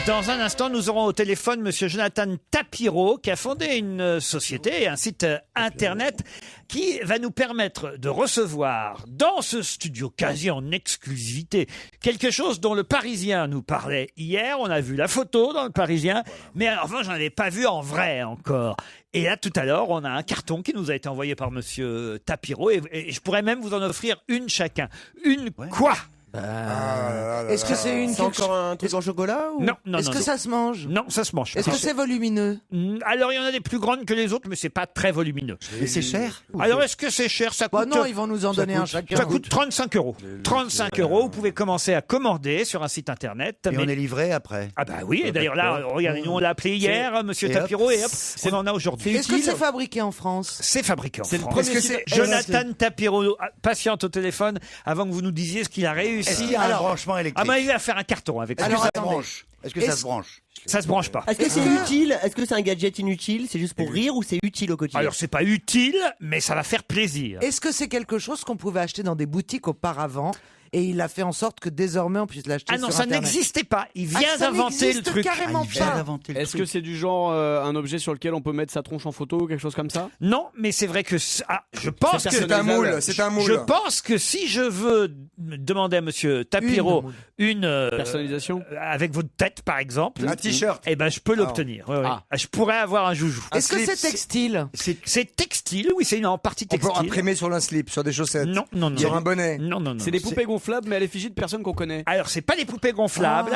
Dans un instant, nous aurons au téléphone Monsieur Jonathan Tapiro, qui a fondé une société, un site internet, qui va nous permettre de recevoir dans ce studio quasi en exclusivité quelque chose dont le Parisien nous parlait hier. On a vu la photo dans le Parisien, mais enfin, j'en avais pas vu en vrai encore. Et là, tout à l'heure, on a un carton qui nous a été envoyé par Monsieur Tapiro, et je pourrais même vous en offrir une chacun. Une quoi? Est-ce que c'est une encore un truc en chocolat ou... Non, non, Est-ce non, que non. ça se mange? Non, ça se mange. Est-ce que c'est volumineux? Alors, il y en a des plus grandes que les autres, mais c'est pas très volumineux. Mais c'est cher. Alors, est-ce que c'est cher? Ça coûte, Bah non, ils vont nous en donner un chacun. ça coûte 35 euros. 35 euros, vous pouvez commencer à commander sur un site internet. Et on est livré après. Ah bah oui, et d'ailleurs là, regardez, nous on l'a appelé hier, Monsieur Et hop. Tapiro, et hop, on en a aujourd'hui. Est-ce que c'est fabriqué en France? C'est fabriqué en C'est le France. premier Est-ce que site- c'est Jonathan Tapiro, patiente au téléphone, avant que vous nous disiez ce qu'il a Est-ce réussi. qu'il y a un Alors- branchement Ah électrique? bah il va faire un carton avec ça. Est-ce que ça se attendez. branche? Est-ce que ça se branche? Ça se branche pas. Est-ce que c'est utile? Est-ce que c'est un gadget inutile? C'est juste pour rire ou c'est utile au quotidien? Alors c'est pas utile, mais ça va faire plaisir. Est-ce que c'est quelque chose qu'on pouvait acheter dans des boutiques auparavant et il a fait en sorte que désormais on puisse l'acheter Ah non, sur ça Internet? n'existait pas. Il Ah, vient ça d'inventer le n'existe truc. carrément Il vient pas. d'inventer le Est-ce truc. que c'est du genre un objet sur lequel on peut mettre sa tronche en photo ou quelque chose comme ça? Non, mais c'est vrai que je pense C'est que C'est un moule, c'est un moule. je pense que si je veux demander à Monsieur Tapiro une Personnalisation? avec votre tête par exemple, Un t-shirt. eh ben je peux l'obtenir. Ouais, ouais. Ah. Je pourrais avoir un joujou. Est-ce que slip, c'est textile? C'est textile, oui, c'est en partie On peut textile. imprimer sur un slip, sur des chaussettes. Non, non, non. Sur un bonnet. Non, non, non. C'est des poupées gonflables mais à l'effigie de personnes qu'on connaît. Alors c'est pas des poupées gonflables,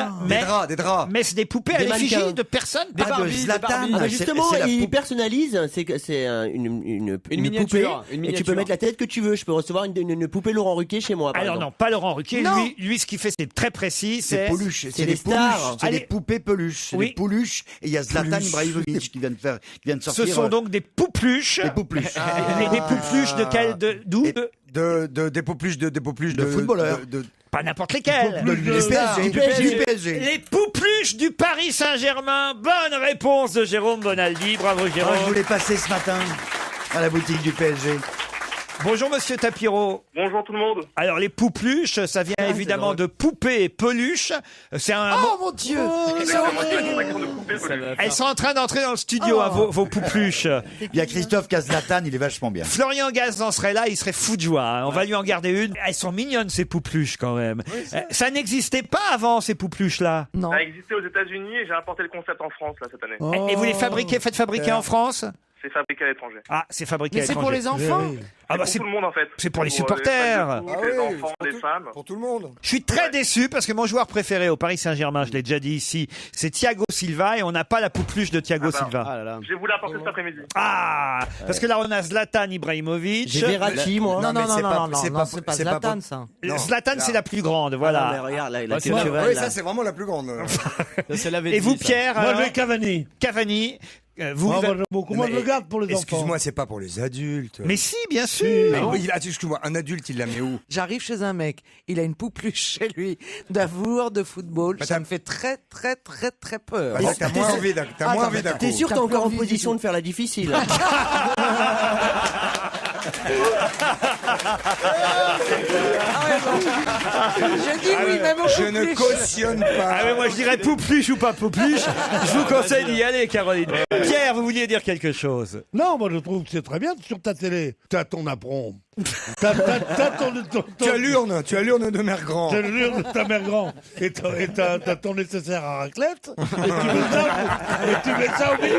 Des draps. mais c'est des poupées à Des l'effigie mannequins. de personnes. Des Pas de Barbie, des Zlatan. Barbie. Ah bah c'est- justement, c'est la il poupe- personnalise, c'est une miniature, poupée, une et tu miniature. peux mettre la tête que tu veux. Je peux recevoir une poupée Laurent Ruquier chez moi, par Alors exemple. non, pas Laurent Ruquier. Non. Lui, ce qu'il fait, c'est très précis. C'est C'est peluche, c'est les des peluches, stars. c'est Allez. des poupées peluches, c'est Oui. des peluches, et il y a Zlatan Peluche. Ibrahimovic qui vient de sortir. Ce sont donc des poupluches. des poupluches. Des poupluches de quel, d'où? Des peupluches De footballeurs. Pas n'importe lesquels. Du PSG. Du PSG. Les poupluches du Paris Saint-Germain. Bonne réponse de Jérôme Bonaldi. Bravo Moi, je Jérôme. voulais passer ce matin à la boutique du PSG. Bonjour Monsieur Tapiro. Bonjour tout le monde. Alors les poupluches, ça vient évidemment de poupées et peluches. C'est un. Oh mon Dieu! Elles sont en train d'entrer dans le studio, hein, vos poupluches. Il y a Christophe Zlatan, il est vachement bien. Florian Gazan serait là, il serait fou de joie. Hein. On va lui en garder une. Elles sont mignonnes ces poupluches quand même. Ça n'existait pas avant ces poupluches là. Non. Ça a existé aux États-Unis et j'ai importé le concept en France là cette année. Et vous les faites fabriquer en France? C'est fabriqué à l'étranger. Ah, c'est fabriqué Mais à c'est pour l'étranger. les enfants? Ah bah Pour c'est. tout le monde en fait. c'est pour les supporters. Les, adultes, les enfants, les femmes. Pour tout le monde. Je suis très déçu parce que mon joueur préféré au Paris Saint-Germain, je l'ai déjà dit ici, c'est Thiago Silva et on n'a pas la poupluche de Thiago Ah bah. Silva. Ah là là. Je vais vous l'apporter cet après-midi. Ah, parce que là on a Zlatan Ibrahimovic. J'ai Verratti, moi. Non, non, mais non, c'est non, pas- non, non, c'est non, pas- c'est pas c'est pas Zlatan, pour- ça. Non. Zlatan c'est la plus grande, Ah, mais voilà. regarde, la Ouais, c'est queue vrai. cheval, Oui, là. ça c'est vraiment la plus grande. Ça l'avait Et dit, vous ça. Pierre? Moi, alors je vais Cavani. Cavani, vous. Moi, j'aime beaucoup. Moi, je le garde pour les enfants. Excuse-moi, c'est pas pour les adultes. Mais si, bien sûr. Mais oui, excuse-moi, un adulte, il la met où? J'arrive chez un mec, il a une poupluche chez lui d'amour, de football. Bah, Ça t'as- me fait très, très, très, très peur. Bah, t'as moins envie d'un Ah, coup. T'es sûr que T'as t'es encore en plus envie position du de faire la difficile? Je dis oui, même au Je ne poupluche. cautionne pas. Ah mais moi je dirais poupluche ou pas poupluche. Je vous conseille d'y aller, Caroline. Pierre, vous vouliez dire quelque chose? Non, moi, je trouve que c'est très bien sur ta télé. T'as ton apron. T'as Tu as l'urne de Mère Grand. T'as l'urne de ta mère grand. Et t'as ton nécessaire à raclette. Et tu mets ça au milieu.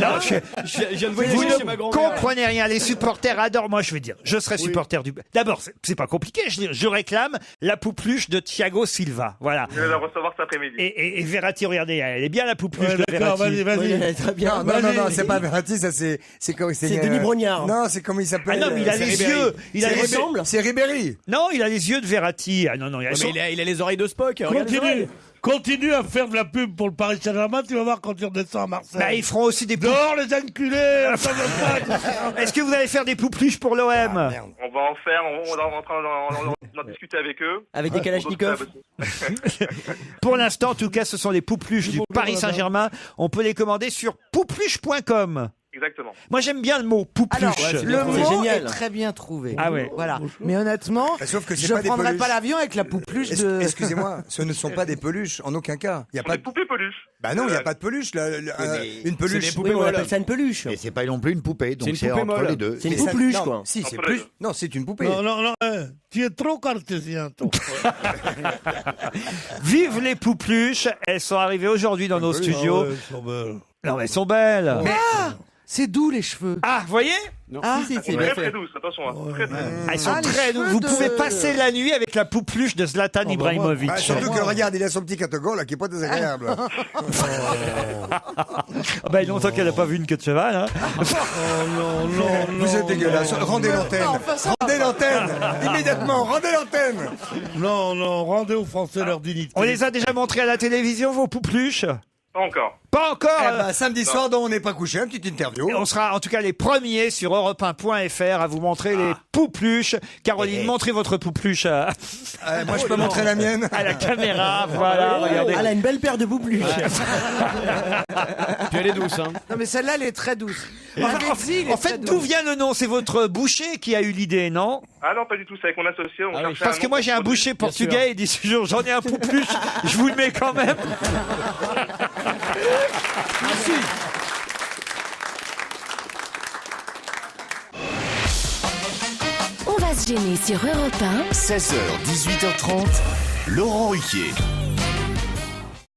Non, Je viens de vous voyager chez ne ma grand-mère. comprenez rien. Les supporters adorent. Moi, je vais dire, je serais supporter du. D'abord, c'est pas compliqué. Je réclame la poupluche de Thiago Silva. Voilà. Je vais la recevoir cet après-midi. Et Verratti, regardez, elle est bien la poupluche Ouais, de d'accord, Verratti. vas-y. Très bien. Non, c'est pas Verratti, ça c'est comme C'est Denis Brognard. Non, c'est comme il Ah s'appelle. non, mais il a les yeux. Il a Ça les ressemble. C'est Ribéry. Non, il a les yeux de Verratti. Ah non, non, il a Ouais, mais il a les oreilles de Spock. Regarde les oreilles. Continue à faire de la pub pour le Paris Saint-Germain, tu vas voir quand tu redescends à Marseille. Bah, ils feront aussi des poupluches. Dehors les enculés. Ça va pas. Est-ce que vous allez faire des poupluches pour l'OM? On va en faire, on est en train d'en discuter avec eux. Avec des kalachnikovs. Pour l'instant, en tout cas, ce sont les poupluches du Paris Saint-Germain. On peut les commander sur poupluche.com. Exactement. Moi, j'aime bien le mot poupluche. Alors, c'est le bien, c'est mot génial. est très bien trouvé. Ah ouais. Voilà. Mais honnêtement, Bah, sauf que c'est je pas des prendrais peluches. pas l'avion avec la poupluche de. Excusez-moi, ce ne sont pas des peluches, en aucun cas. Il y a Ce sont pas des de... poupées peluches. Bah non, il n'y a pas de peluche. Une peluche. des poupées Oui, mais on molles. appelle ça une peluche. Et c'est pas non plus une poupée, donc une c'est poupée entre molle. les deux. C'est une Mais ça- poupluche, non, quoi. Si, c'est Entre plus. les deux. Non, c'est une poupée. Non, non, non, tu es trop cartésien, toi. Vive les poupluches. Elles sont arrivées aujourd'hui dans nos studios. Ah ouais, elles sont belles. Non, mais elles sont belles. C'est doux les cheveux. Ah, vous voyez? Ah, Si, c'est Très bien très fait. douce, attention. Hein. Très, très douce. Elles sont les très douces. cheveux Vous de- pouvez passer la nuit avec la poupluche de Zlatan bah, Ibrahimovic. Bah, surtout que regarde, il a son petit catogan là qui est pas désagréable. Ah bah, il y a longtemps qu'elle n'a pas vu une queue de cheval. Hein. Oh non, non, Vous non, êtes dégueulasse. Rendez l'antenne. Rendez l'antenne. Immédiatement, rendez l'antenne. Non, non, rendez aux Français leur dignité. On les a déjà montrés à la télévision, vos poupluches? Pas encore. Pas encore. Eh ben, samedi soir, dans On n'est pas couché, une petite interview. On sera en tout cas les premiers sur europe1.fr à vous montrer les poupluches. Caroline, montrez votre poupluche à Moi, je peux montrer la mienne. la caméra. Voilà, regardez. Elle a une belle paire de poupluches. Puis elle est douce, hein. Non mais celle-là elle est très douce. En fait, d'où vient le nom? C'est votre boucher qui a eu l'idée, non? Ah non, pas du tout, c'est avec mon associé. On cherchait Parce un que nom moi pour j'ai un produire. boucher portugais, il dit toujours j'en ai un poupluche, je vous le mets quand même. On va se gêner sur Europe 1. 16h, 18h30, Laurent Ruquier.